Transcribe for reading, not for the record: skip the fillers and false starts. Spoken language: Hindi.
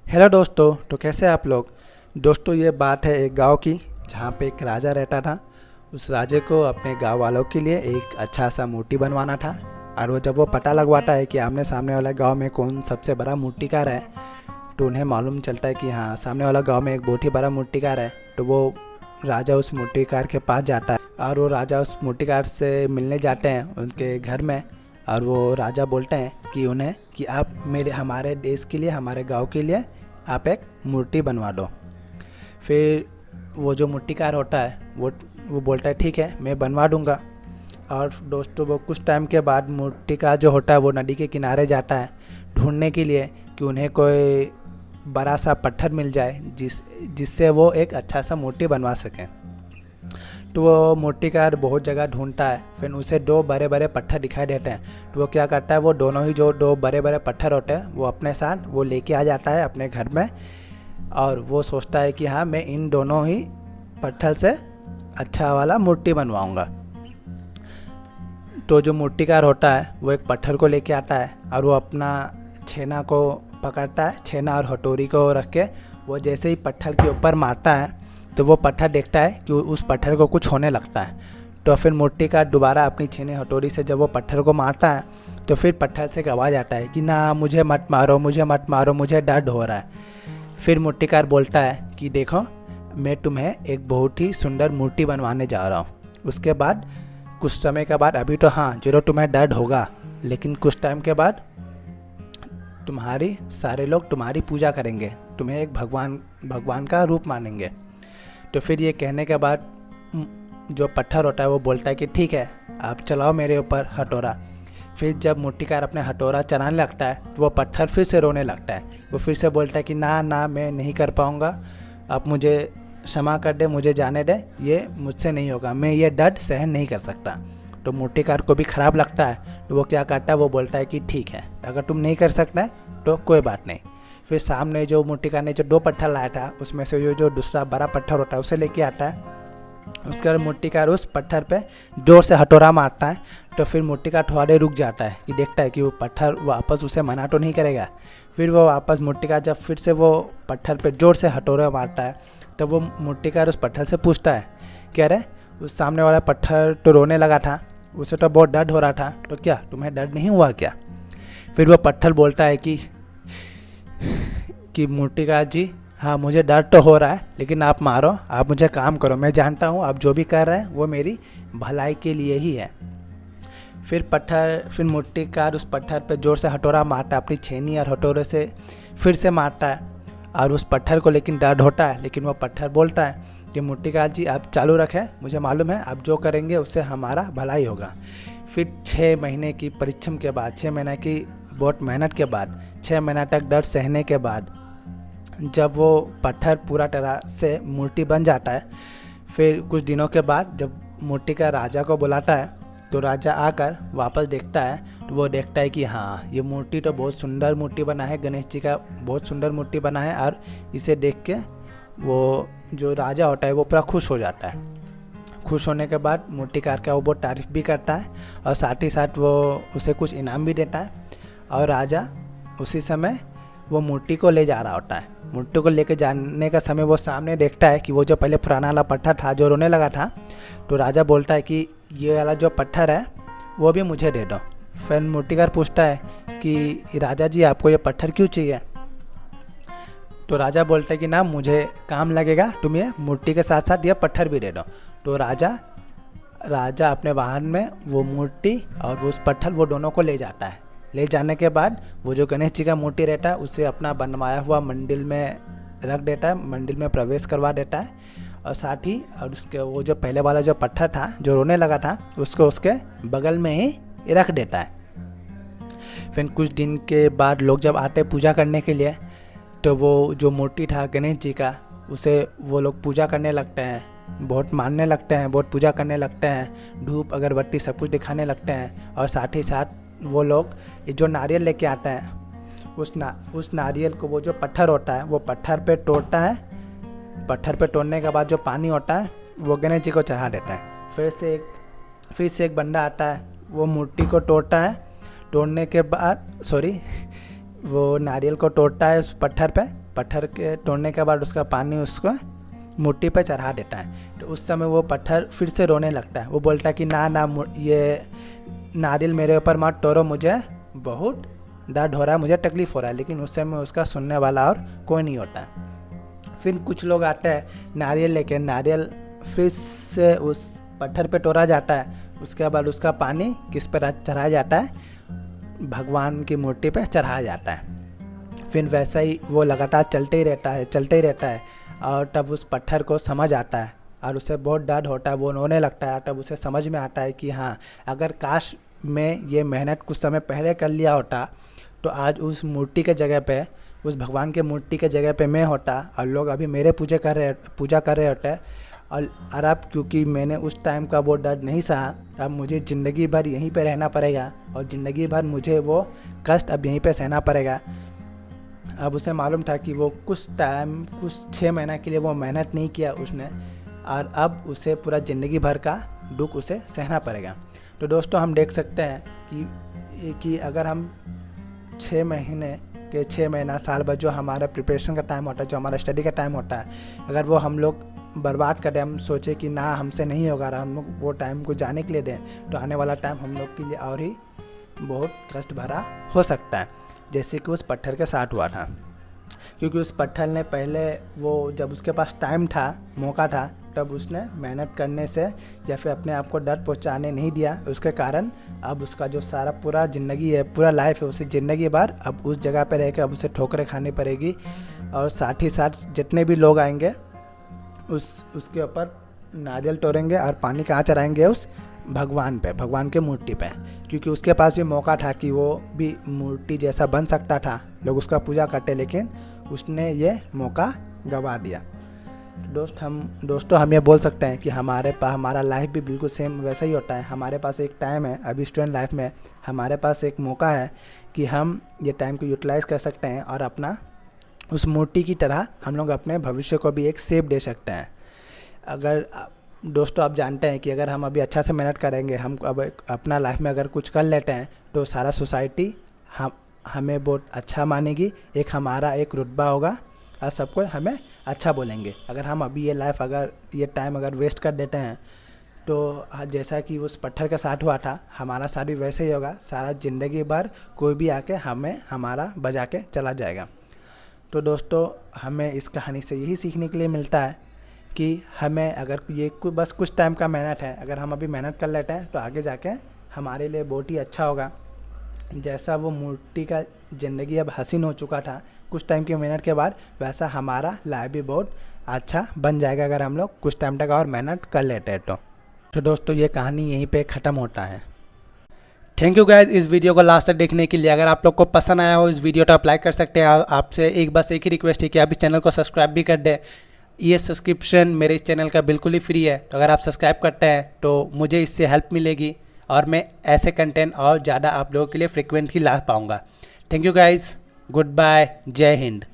हेलो दोस्तों। तो कैसे हैं आप लोग। दोस्तों ये बात है एक गांव की, जहां पे एक राजा रहता था। उस राजे को अपने गांव वालों के लिए एक अच्छा सा मूर्ति बनवाना था। और वो जब वो पता लगवाता है कि आमने सामने वाला गांव में कौन सबसे बड़ा मूर्तिकार है, तो उन्हें मालूम चलता है कि हाँ, सामने वाला गांव में एक बहुत ही बड़ा मूर्तिकार है। तो वो राजा उस मूर्तिकार के पास जाता है और वो राजा उस मूर्तिकार से मिलने जाते हैं उनके घर में। और वो राजा बोलते हैं कि उन्हें कि आप मेरे हमारे देश के लिए, हमारे गांव के लिए आप एक मूर्ति बनवा दो। फिर वो जो मूर्तिकार होता है वो बोलता है ठीक है, मैं बनवा दूंगा। और दोस्तों वो कुछ टाइम के बाद मूर्तिकार जो होता है वो नदी के किनारे जाता है ढूंढने के लिए कि उन्हें कोई बड़ा सा पत्थर मिल जाए जिससे वो एक अच्छा सा मूर्ति बनवा सकें। तो वो मूर्तिकार बहुत जगह ढूंढता है, फिर उसे दो बड़े बड़े पत्थर दिखाई देते हैं। तो वो क्या करता है, वो दोनों ही जो दो बड़े बड़े पत्थर होते हैं वो अपने साथ वो लेके आ जाता है अपने घर में। और वो सोचता है कि हाँ, मैं इन दोनों ही पत्थर से अच्छा वाला मूर्ति बनवाऊंगा। तो जो मूर्तिकार होता है वो एक पत्थर को लेके आता है और वो अपना छेना को पकड़ता है, छेना और हथौड़ी को रख के वो जैसे ही पत्थर के ऊपर मारता है तो वो पत्थर देखता है कि उस पत्थर को कुछ होने लगता है। तो फिर मूर्तिकार दोबारा अपनी छेने हथौड़ी से जब वो पत्थर को मारता है तो फिर पत्थर से एक आवाज़ आता है कि ना, मुझे मत मारो, मुझे मत मारो, मुझे दर्द हो रहा है। फिर मूर्तिकार बोलता है कि देखो, मैं तुम्हें एक बहुत ही सुंदर मूर्ति बनवाने जा रहा हूँ। उसके बाद कुछ समय के बाद, अभी तो हाँ जरूर तुम्हें दर्द होगा, लेकिन कुछ टाइम के बाद तुम्हारी सारे लोग तुम्हारी पूजा करेंगे, तुम्हें एक भगवान का रूप मानेंगे। तो फिर ये कहने के बाद जो पत्थर होता है वो बोलता है कि ठीक है, आप चलाओ मेरे ऊपर हथौड़ा। फिर जब मूर्तिकार अपने हथौड़ा चलाने लगता है तो वो पत्थर फिर से रोने लगता है। वो फिर से बोलता है कि ना ना, मैं नहीं कर पाऊँगा, आप मुझे क्षमा कर दे, मुझे जाने दे, ये मुझसे नहीं होगा, मैं ये दर्द सहन नहीं कर सकता। तो मूर्तिकार को भी ख़राब लगता है। तो वो क्या करता है, वो बोलता है कि ठीक है, अगर तुम नहीं कर सकते तो कोई बात नहीं। फिर सामने जो मूर्तिकार ने जो दो पत्थर लाया था उसमें से जो दूसरा बड़ा पत्थर होता है उसे लेके आता है। उसके बाद मूर्तिकार उस पत्थर पे जोर से हथौड़ा मारता है। तो फिर मूर्तिकार थोड़े रुक जाता है कि देखता है कि वो पत्थर वापस उसे मना तो नहीं करेगा। फिर वो वापस मूर्तिकार जब फिर से वो पत्थर पे जोर से हथौड़ा मारता है तो वो मूर्तिकार उस पत्थर से पूछता है कि अरे, उस सामने वाला पत्थर तो रोने लगा था, उसे तो बहुत दर्द हो रहा था, तो क्या तुम्हें दर्द नहीं हुआ क्या। फिर वो पत्थर बोलता है कि मूर्तिकार जी, हाँ मुझे दर्द तो हो रहा है, लेकिन आप मारो, आप मुझे काम करो, मैं जानता हूँ आप जो भी कर रहे हैं वो मेरी भलाई के लिए ही है। फिर मूर्तिकार उस पत्थर पे जोर से हथौड़ा मारता है, अपनी छेनी और हथौड़े से फिर से मारता है। और उस पत्थर को लेकिन दर्द होता है, लेकिन वो पत्थर बोलता है कि मूर्तिकार जी आप चालू रखें, मुझे मालूम है आप जो करेंगे उससे हमारा भलाई होगा। फिर 6 महीने की परिश्रम के बाद, 6 महीने की बहुत मेहनत के बाद, 6 महीना तक दर्द सहने के बाद जब वो पत्थर पूरा तरह से मूर्ति बन जाता है, फिर कुछ दिनों के बाद जब मूर्ति का राजा को बुलाता है तो राजा आकर वापस देखता है तो वो देखता है कि हाँ, ये मूर्ति तो बहुत सुंदर मूर्ति बना है, गणेश जी का बहुत सुंदर मूर्ति बना है। और इसे देख के वो जो राजा होता है वो पूरा खुश हो जाता है। खुश होने के बाद मूर्तिकार का वो बहुत तारीफ़ भी करता है और साथ ही साथ वो उसे कुछ इनाम भी देता है। और राजा उसी समय वो मूर्ति को ले जा रहा होता है। मूर्ति को लेके जाने का समय वो सामने देखता है कि वो जो पहले पुराना वाला पत्थर था जो रोने लगा था, तो राजा बोलता है कि ये वाला जो पत्थर है वो भी मुझे दे दो। फिर मूर्तिकार पूछता है कि राजा जी, आपको ये पत्थर क्यों चाहिए। तो राजा बोलता है कि ना, मुझे काम लगेगा, तुम ये मूर्ति के साथ साथ ये पत्थर भी दे दो। तो राजा अपने वाहन में वो मूर्ति और उस पत्थर वो दोनों को ले जाता है। ले जाने के बाद वो जो गणेश जी का मूर्ति रहता है उसे अपना बनवाया हुआ मंदिर में रख देता है, मंदिर में प्रवेश करवा देता है। और साथ ही और उसके वो जो पहले वाला जो पत्थर था जो रोने लगा था उसको उसके बगल में ही रख देता है। फिर कुछ दिन के बाद लोग जब आते पूजा करने के लिए, तो वो जो मूर्ति था गणेश जी का उसे वो लोग पूजा करने लगते हैं, बहुत मानने लगते हैं, बहुत पूजा करने लगते हैं, धूप अगरबत्ती सब कुछ दिखाने लगते हैं। और साथ ही साथ वो लोग जो नारियल लेके आते हैं उस नारियल को वो जो पत्थर होता है वो पत्थर पे तोड़ता है। पत्थर पे तोड़ने के बाद जो पानी होता है वो गणेश जी को चढ़ा देता है। फिर से एक बंदा आता है, वो मूर्ति को तोड़ता है, तोड़ने के बाद वो नारियल को तोड़ता है उस पत्थर पे, पत्थर के तोड़ने के बाद उसका पानी उसको मुट्ठी पे चढ़ा देता है। तो उस समय वो पत्थर फिर से रोने लगता है। वो बोलता है कि ना ना ये नारियल मेरे ऊपर मत तोड़ो, मुझे बहुत दर्द हो रहा है, मुझे तकलीफ़ हो रहा है। लेकिन उस समय उसका सुनने वाला और कोई नहीं होता है। फिर कुछ लोग आते हैं नारियल लेके, नारियल फिर से उस पत्थर पे तोड़ा जाता है। उसके बाद उसका पानी किस पर चढ़ाया जाता है? भगवान की मूर्ति पे चढ़ाया जाता है। फिर वैसा ही वो लगातार चलते ही रहता है और तब उस पत्थर को समझ आता है और उसे बहुत दर्द होता है, वो रोने लगता है। तब उसे समझ में आता है कि हाँ, अगर काश मैं ये मेहनत कुछ समय पहले कर लिया होता तो आज उस मूर्ति के जगह पे, उस भगवान के मूर्ति के जगह पे मैं होता और लोग अभी मेरे पूजा कर रहे होते। और अब क्योंकि मैंने उस टाइम का वो दर्द नहीं सहा, अब मुझे ज़िंदगी भर यहीं पे रहना पड़ेगा और ज़िंदगी भर मुझे वो कष्ट अब यहीं पे सहना पड़ेगा। अब उसे मालूम था कि वो कुछ 6 महीना के लिए वो मेहनत नहीं किया उसने, और अब उसे पूरा ज़िंदगी भर का दुख उसे सहना पड़ेगा। तो दोस्तों, हम देख सकते हैं कि अगर हम 6 महीना साल भर जो हमारा प्रिपरेशन का टाइम होता है, जो हमारा स्टडी का टाइम होता है, अगर वो हम लोग बर्बाद करें, हम सोचे कि ना हमसे नहीं होगा, हम लोग वो टाइम को जाने के लिए दें, तो आने वाला टाइम हम लोग के लिए और ही बहुत कष्ट भरा हो सकता है, जैसे कि उस पत्थर के साथ हुआ था। क्योंकि उस पत्थर ने पहले, वो जब उसके पास टाइम था, मौका था, तब उसने मेहनत करने से या फिर अपने आप को दर्द पहुंचाने नहीं दिया। उसके कारण अब उसका जो सारा पूरा ज़िंदगी है, पूरा लाइफ है, उसी ज़िंदगी भर अब उस जगह पे रह के अब उसे ठोकरें खानी पड़ेगी। और साथ ही साथ जितने भी लोग आएंगे उसके ऊपर नारियल तोड़ेंगे और पानी कहाँ चढ़ाएंगे? उस भगवान के मूर्ति पे। क्योंकि उसके पास भी मौका था कि वो भी मूर्ति जैसा बन सकता था, लोग उसका पूजा करते, लेकिन उसने ये मौका गंवा दिया। दोस्तों हम ये बोल सकते हैं कि हमारा लाइफ भी बिल्कुल सेम वैसा ही होता है। हमारे पास एक टाइम है, अभी स्टूडेंट लाइफ में हमारे पास एक मौका है कि हम ये टाइम को यूटिलाइज़ कर सकते हैं और अपना उस मूर्ति की तरह हम लोग अपने भविष्य को भी एक शेप दे सकते हैं। अगर दोस्तों आप जानते हैं कि अगर हम अभी अच्छा से मेहनत करेंगे, हम अब अपना लाइफ में अगर कुछ कर लेते हैं, तो सारा सोसाइटी हमें बहुत अच्छा मानेगी, एक हमारा एक रुतबा होगा और सबको हमें अच्छा बोलेंगे। अगर हम अभी ये टाइम अगर वेस्ट कर देते हैं, तो जैसा कि उस पत्थर के साथ हुआ था, हमारा साथ भी वैसे ही होगा। सारा ज़िंदगी भर कोई भी आके हमें हमारा बजा के चला जाएगा। तो दोस्तों, हमें इस कहानी से यही सीखने के लिए मिलता है कि हमें अगर ये बस कुछ टाइम का मेहनत है, अगर हम अभी मेहनत कर लेते हैं तो आगे जाके हमारे लिए बहुत ही अच्छा होगा। जैसा वो मूर्ति का ज़िंदगी अब हसीन हो चुका था कुछ टाइम की मेहनत के बाद, वैसा हमारा लाइफ भी बहुत अच्छा बन जाएगा अगर हम लोग कुछ टाइम तक और मेहनत कर लेते हैं तो दोस्तों, ये कहानी यहीं पे ख़त्म होता है। थैंक यू गाइज इस वीडियो को लास्ट तक देखने के लिए। अगर आप लोग को पसंद आया हो इस वीडियो तो आप लाइक कर सकते हैं। आपसे एक ही रिक्वेस्ट है कि आप इस चैनल को सब्सक्राइब भी कर दें। ये सब्सक्रिप्शन मेरे इस चैनल का बिल्कुल ही फ्री है, तो अगर आप सब्सक्राइब करते हैं तो मुझे इससे हेल्प मिलेगी और मैं ऐसे कंटेंट और ज़्यादा आप लोगों के लिए फ्रिक्वेंटली ला पाऊँगा। Thank you guys, goodbye, जय हिंद।